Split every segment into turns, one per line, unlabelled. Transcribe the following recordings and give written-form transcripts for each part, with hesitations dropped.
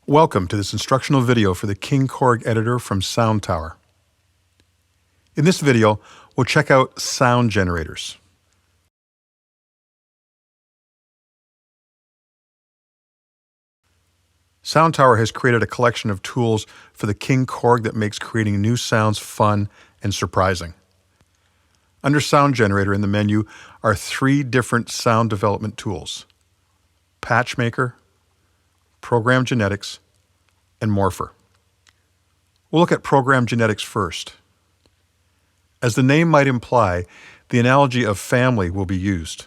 Welcome to this instructional video for the KingKORG editor from Soundtower. In this video, we'll check out sound generators. Soundtower has created a collection of tools for the KingKORG that makes creating new sounds fun and surprising. Under Sound Generator in the menu are three different sound development tools: Patch Maker, Program Genetics, and Morpher. We'll look at Program Genetics first. As the name might imply, the analogy of family will be used.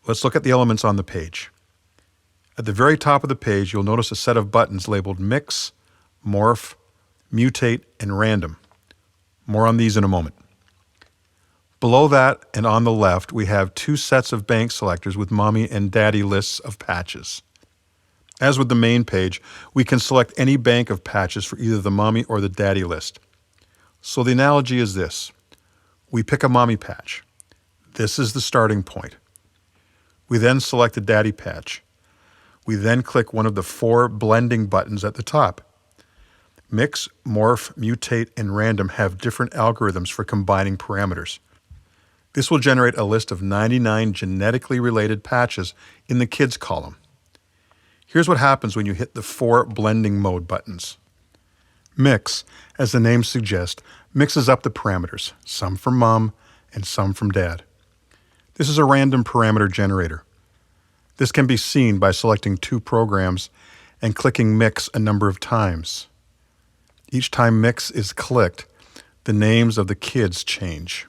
Let's look at the elements on the page. At the very top of the page, you'll notice a set of buttons labeled Mix, Morph, Mutate, and Random. More on these in a moment. Below that and on the left, we have two sets of bank selectors with mommy and daddy lists of patches. As with the main page, we can select any bank of patches for either the mommy or the daddy list. So the analogy is this. We pick a mommy patch. This is the starting point. We then select the daddy patch. We then click one of the four blending buttons at the top. Mix, Morph, Mutate, and Random have different algorithms for combining parameters. This will generate a list of 99 genetically related patches in the Kids column. Here's what happens when you hit the four blending mode buttons. Mix, as the name suggests, mixes up the parameters, some from mom and some from dad. This is a random parameter generator. This can be seen by selecting two programs and clicking Mix a number of times. Each time Mix is clicked, the names of the kids change.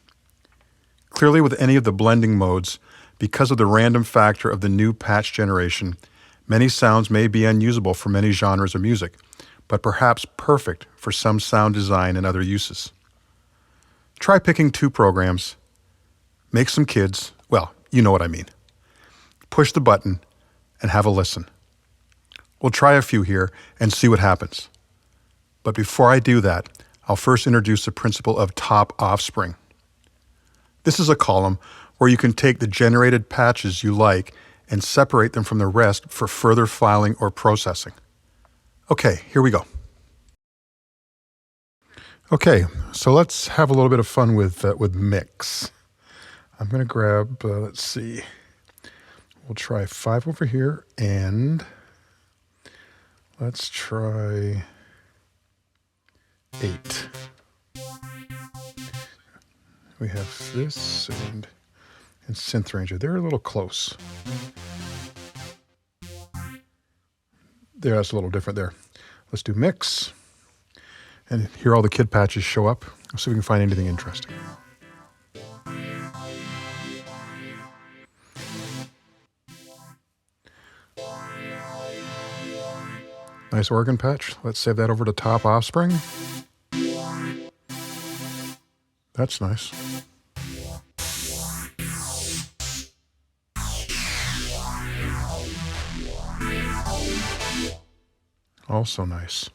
Clearly, with any of the blending modes, because of the random factor of the new patch generation, many sounds may be unusable for many genres of music, but perhaps perfect for some sound design and other uses. Try picking two programs, make some kids, well, you know what I mean. Push the button and have a listen. We'll try a few here and see what happens. But before I do that, I'll first introduce the principle of top offspring. This is a column where you can take the generated patches you like and separate them from the rest for further filing or processing. Okay, here we go. Okay, so let's have a little bit of fun with Mix. I'm going to grab, let's see, we'll try 5 over here, and let's try 8. We have this and Synth Ranger. They're a little close. There, that's a little different there. Let's do Mix. And here all the kid patches show up. Let's see if we can find anything interesting. Nice organ patch. Let's save that over to top offspring. That's nice. Also nice.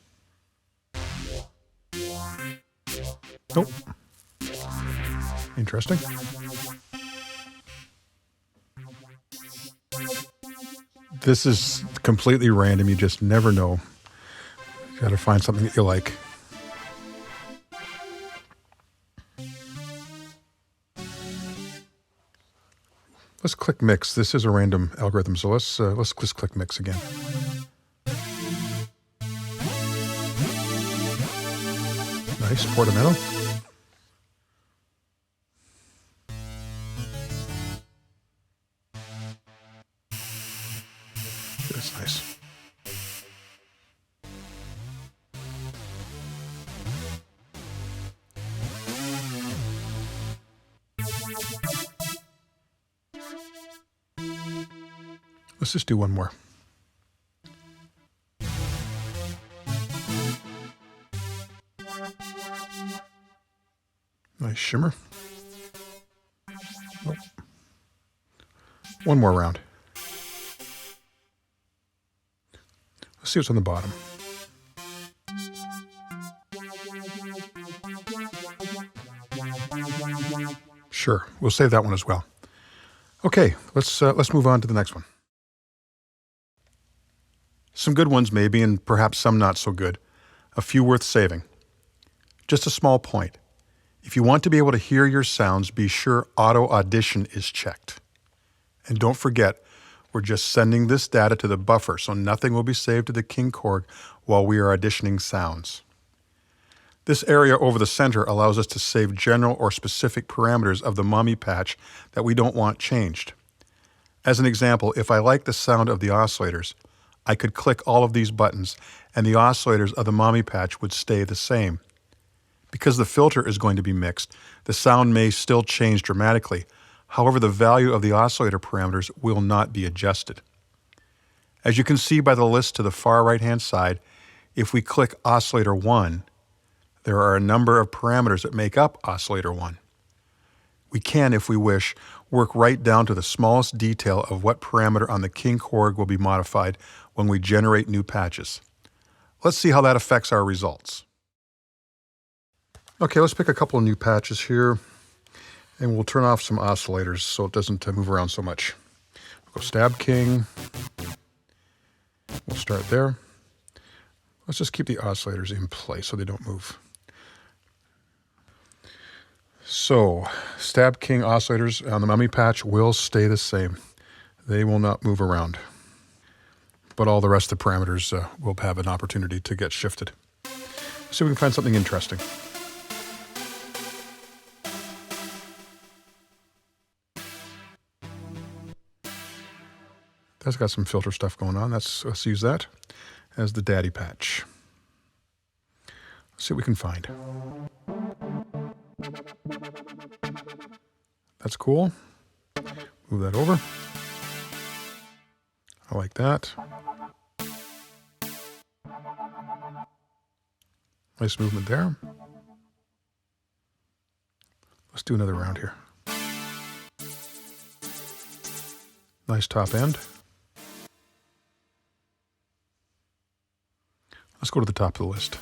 Nope. Interesting. This is completely random. You just never know. You gotta find something that you like. Let's click Mix. This is a random algorithm, so let's just click Mix again. Nice portamento. That's nice. Let's just do one more. Nice shimmer. Nope. One more round. Let's see what's on the bottom. Sure, we'll save that one as well. Okay, let's move on to the next one. Some good ones maybe, and perhaps some not so good. A few worth saving. Just a small point. If you want to be able to hear your sounds, be sure Auto Audition is checked. And don't forget, we're just sending this data to the buffer, so nothing will be saved to the KingKORG while we are auditioning sounds. This area over the center allows us to save general or specific parameters of the mummy patch that we don't want changed. As an example, if I like the sound of the oscillators, I could click all of these buttons and the oscillators of the mummy patch would stay the same. Because the filter is going to be mixed, the sound may still change dramatically. However, the value of the oscillator parameters will not be adjusted. As you can see by the list to the far right-hand side, if we click Oscillator 1, there are a number of parameters that make up Oscillator 1. We can, if we wish, work right down to the smallest detail of what parameter on the KingKORG will be modified when we generate new patches. Let's see how that affects our results. Okay, let's pick a couple of new patches here, and we'll turn off some oscillators so it doesn't move around so much. We'll go Stab King. We'll start there. Let's just keep the oscillators in place so they don't move. So, Stab King oscillators on the mummy patch will stay the same. They will not move around. But all the rest of the parameters will have an opportunity to get shifted. Let's see if we can find something interesting. That's got some filter stuff going on. Let's use that as the daddy patch. Let's see what we can find. That's cool. Move that over. I like that. Nice movement there. Let's do another round here. Nice top end. Let's go to the top of the list.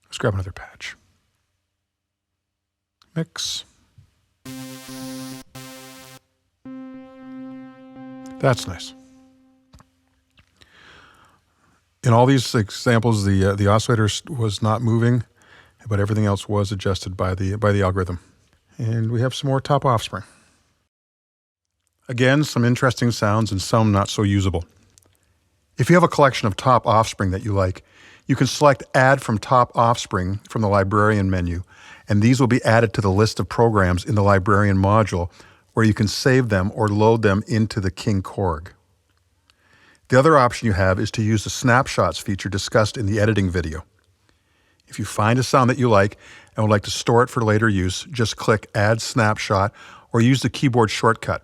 Let's grab another patch. Mix. That's nice. In all these examples, the oscillator was not moving, but everything else was adjusted by the algorithm. And we have some more top offspring. Again, some interesting sounds and some not so usable. If you have a collection of top offspring that you like, you can select Add from Top Offspring from the Librarian menu, and these will be added to the list of programs in the Librarian module, where you can save them or load them into the KingKORG. The other option you have is to use the snapshots feature discussed in the editing video. If you find a sound that you like and would like to store it for later use, just click Add Snapshot or use the keyboard shortcut.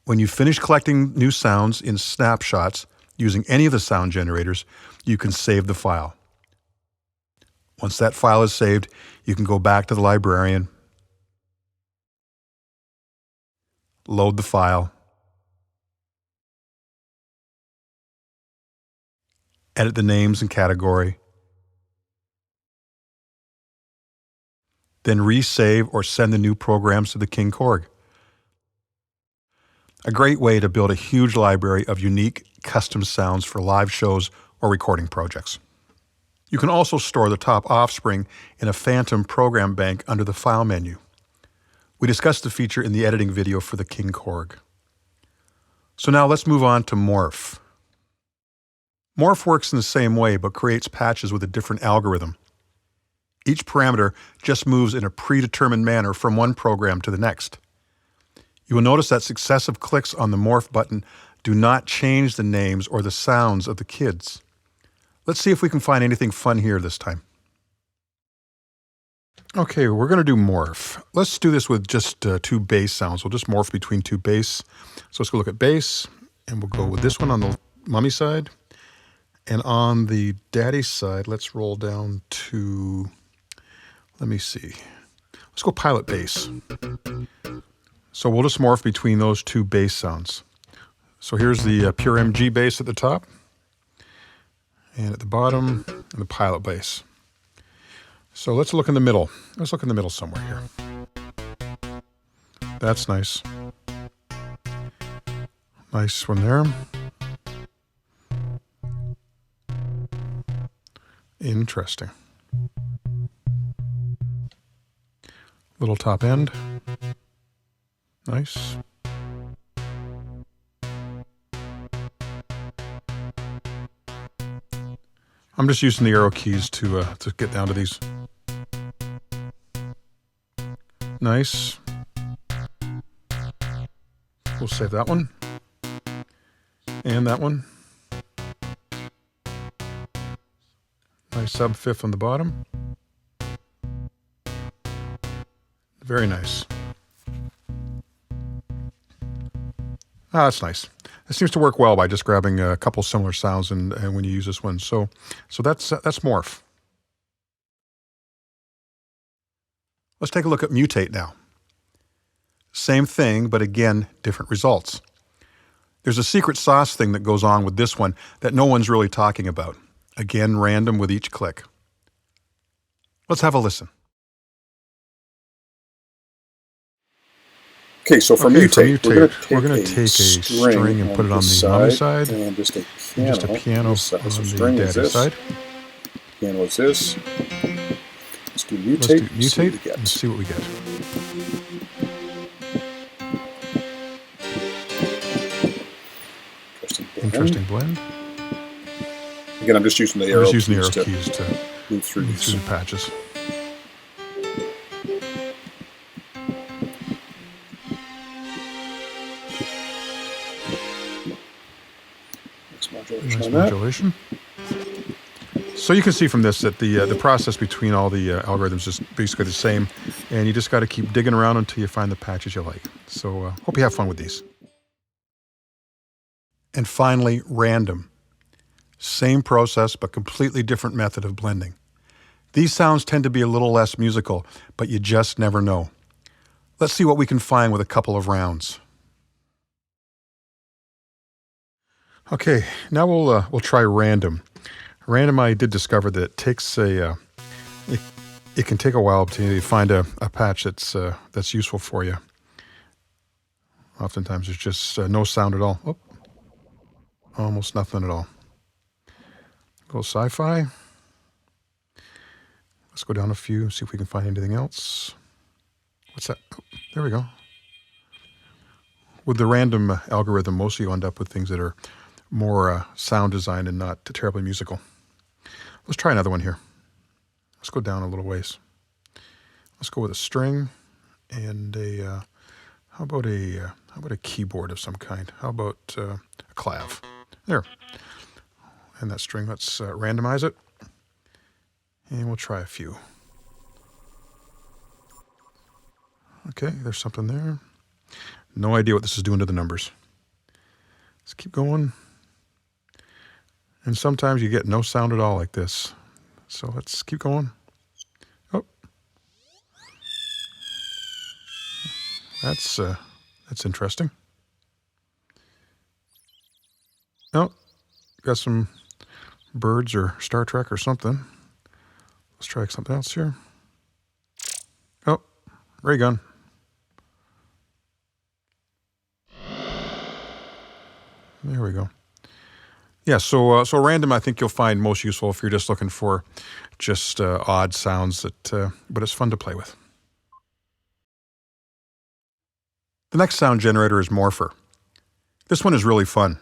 When you finish collecting new sounds in snapshots using any of the sound generators, you can save the file. Once that file is saved, you can go back to the Librarian, load the file, edit the names and category, then resave or send the new programs to the KingKORG. A great way to build a huge library of unique custom sounds for live shows or recording projects. You can also store the top offspring in a phantom program bank under the File menu. We discussed the feature in the editing video for the KingKORG. So now let's move on to Morph. Morph works in the same way but creates patches with a different algorithm. Each parameter just moves in a predetermined manner from one program to the next. You will notice that successive clicks on the Morph button do not change the names or the sounds of the kids. Let's see if we can find anything fun here this time. Okay, we're going to do Morph. Let's do this with just two bass sounds. We'll just morph between two bass. So let's go look at bass, and we'll go with this one on the mummy side. And on the daddy side, let's roll down to, let me see. Let's go pilot bass. So we'll just morph between those two bass sounds. So here's the pure MG bass at the top. and at the bottom, and the pilot bass. So let's look in the middle. Let's look in the middle somewhere here. That's nice. Nice one there. Interesting. Little top end. Nice. I'm just using the arrow keys to get down to these. Nice. We'll save that one. And that one. Nice sub fifth on the bottom. Very nice. Ah, that's nice. It seems to work well by just grabbing a couple similar sounds and when you use this one. So that's Morph. Let's take a look at Mutate now. Same thing, but again, different results. There's a secret sauce thing that goes on with this one that no one's really talking about. Again, random with each click. Let's have a listen.
Okay, so for Mutate,
we're going to take a string and put it on the mommy side,
and just a
piano on the daddy side.
Piano is this. Let's do Mutate,
and see what we get. Interesting blend.
Again, I'm just using the arrow keys
to
move through
the patches. Nice modulation. So you can see from this that the process between all the algorithms is basically the same, and you just got to keep digging around until you find the patches you like. So hope you have fun with these. And finally, random. Same process, but completely different method of blending. These sounds tend to be a little less musical, but you just never know. Let's see what we can find with a couple of rounds. Okay, now we'll try random. Random, I did discover that it takes it can take a while to find a patch that's useful for you. Oftentimes there's just no sound at all. Oh, almost nothing at all. Go sci-fi. Let's go down a few, see if we can find anything else. What's that? Oh, there we go. With the random algorithm, mostly you end up with things that are more sound design and not terribly musical. Let's try another one here. Let's go down a little ways. Let's go with a string and how about a keyboard of some kind? How about a clav? There. And that string, let's randomize it. And we'll try a few. Okay, there's something there. No idea what this is doing to the numbers. Let's keep going. And sometimes you get no sound at all like this. So let's keep going. Oh. That's interesting. Oh, got some birds or Star Trek or something. Let's try something else here. Oh, ray gun. There we go. Yeah, so random I think you'll find most useful if you're just looking for just odd sounds but it's fun to play with. The next sound generator is Morpher. This one is really fun.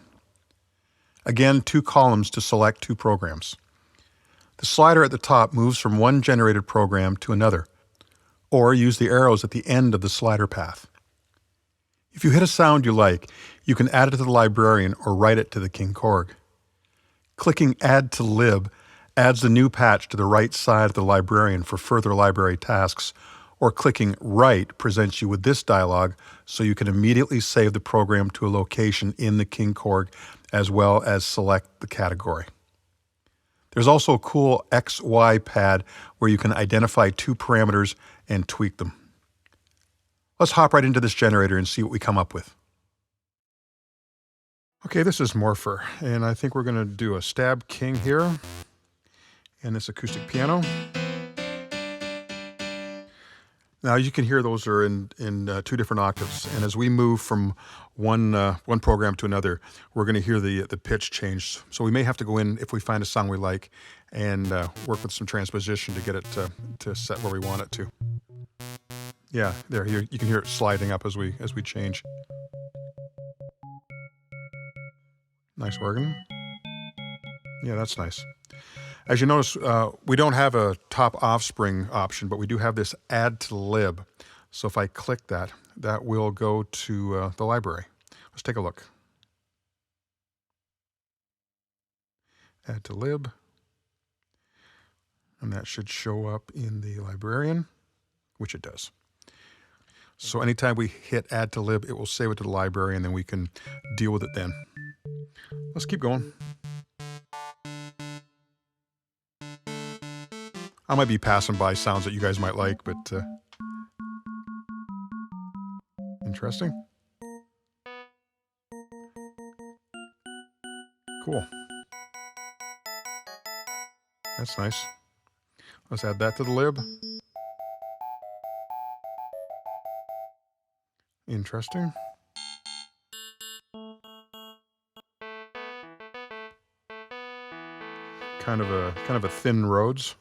Again, 2 columns to select 2 programs. The slider at the top moves from one generated program to another, or use the arrows at the end of the slider path. If you hit a sound you like, you can add it to the librarian or write it to the KingKORG. Clicking Add to Lib adds the new patch to the right side of the librarian for further library tasks, or clicking Write presents you with this dialog so you can immediately save the program to a location in the KingKORG as well as select the category. There's also a cool XY pad where you can identify 2 parameters and tweak them. Let's hop right into this generator and see what we come up with. Okay, this is Morpher, and I think we're going to do a stab king here and this acoustic piano. Now you can hear those are in two different octaves, and as we move from one program to another, we're going to hear the pitch change. So we may have to go in if we find a song we like and work with some transposition to get it to set where we want it to. Yeah, there you can hear it sliding up as we change. Nice organ. Yeah, that's nice. As you notice, we don't have a top offspring option, but we do have this add to lib. So if I click that, that will go to the library. Let's take a look. Add to lib. And that should show up in the librarian, which it does. So anytime we hit add to lib, it will save it to the library, and then we can deal with it then. Let's keep going. I might be passing by sounds that you guys might like, but interesting. Cool. That's nice. Let's add that to the lib. Interesting. Kind of a thin Rhodes.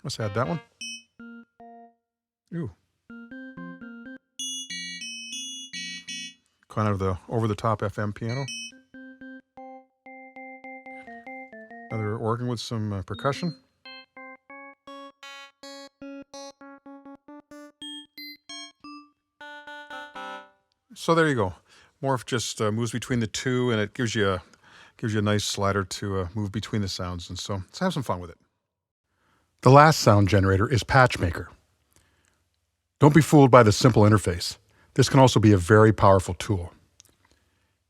Let's add that one. Ooh. Kind of the over-the-top FM piano. Another organ with some percussion. So there you go. Morph just moves between the two, and it gives you a nice slider to move between the sounds. And so let's have some fun with it. The last sound generator is PatchMaker. Don't be fooled by the simple interface. This can also be a very powerful tool.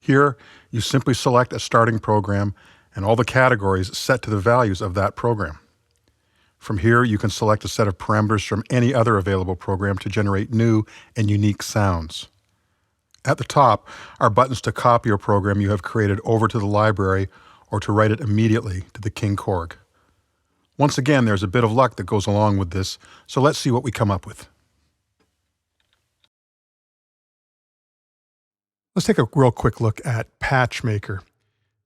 Here, you simply select a starting program and all the categories set to the values of that program. From here, you can select a set of parameters from any other available program to generate new and unique sounds. At the top are buttons to copy a program you have created over to the library or to write it immediately to the KingKORG. Once again, there's a bit of luck that goes along with this, so let's see what we come up with. Let's take a real quick look at PatchMaker.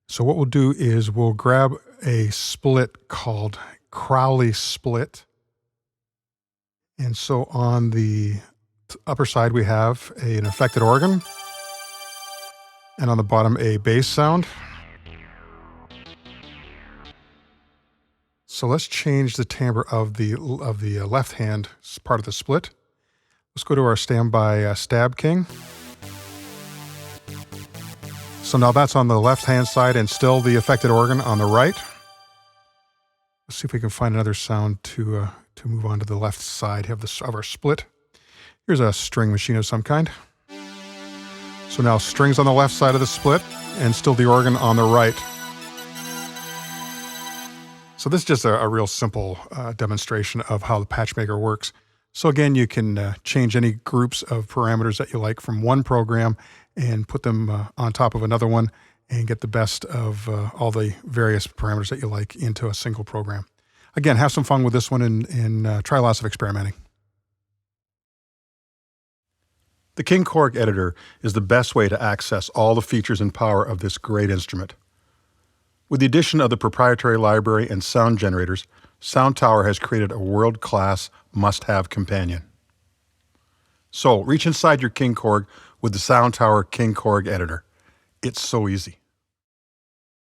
So what we'll do is we'll grab a split called Crowley Split. And so on the upper side we have an affected organ, and on the bottom a bass sound. So let's change the timbre of the left hand part of the split. Let's go to our standby stab king. So now that's on the left hand side and still the affected organ on the right. Let's see if we can find another sound to move on to the left side of our split. Here's a string machine of some kind. So now strings on the left side of the split and still the organ on the right. So this is just a real simple demonstration of how the PatchMaker works. So again, you can change any groups of parameters that you like from one program and put them on top of another one and get the best of all the various parameters that you like into a single program. Again, have some fun with this one and try lots of experimenting. The KingKORG editor is the best way to access all the features and power of this great instrument. With the addition of the proprietary library and sound generators, Soundtower has created a world-class must-have companion. So reach inside your KingKORG with the Soundtower KingKORG editor. It's so easy.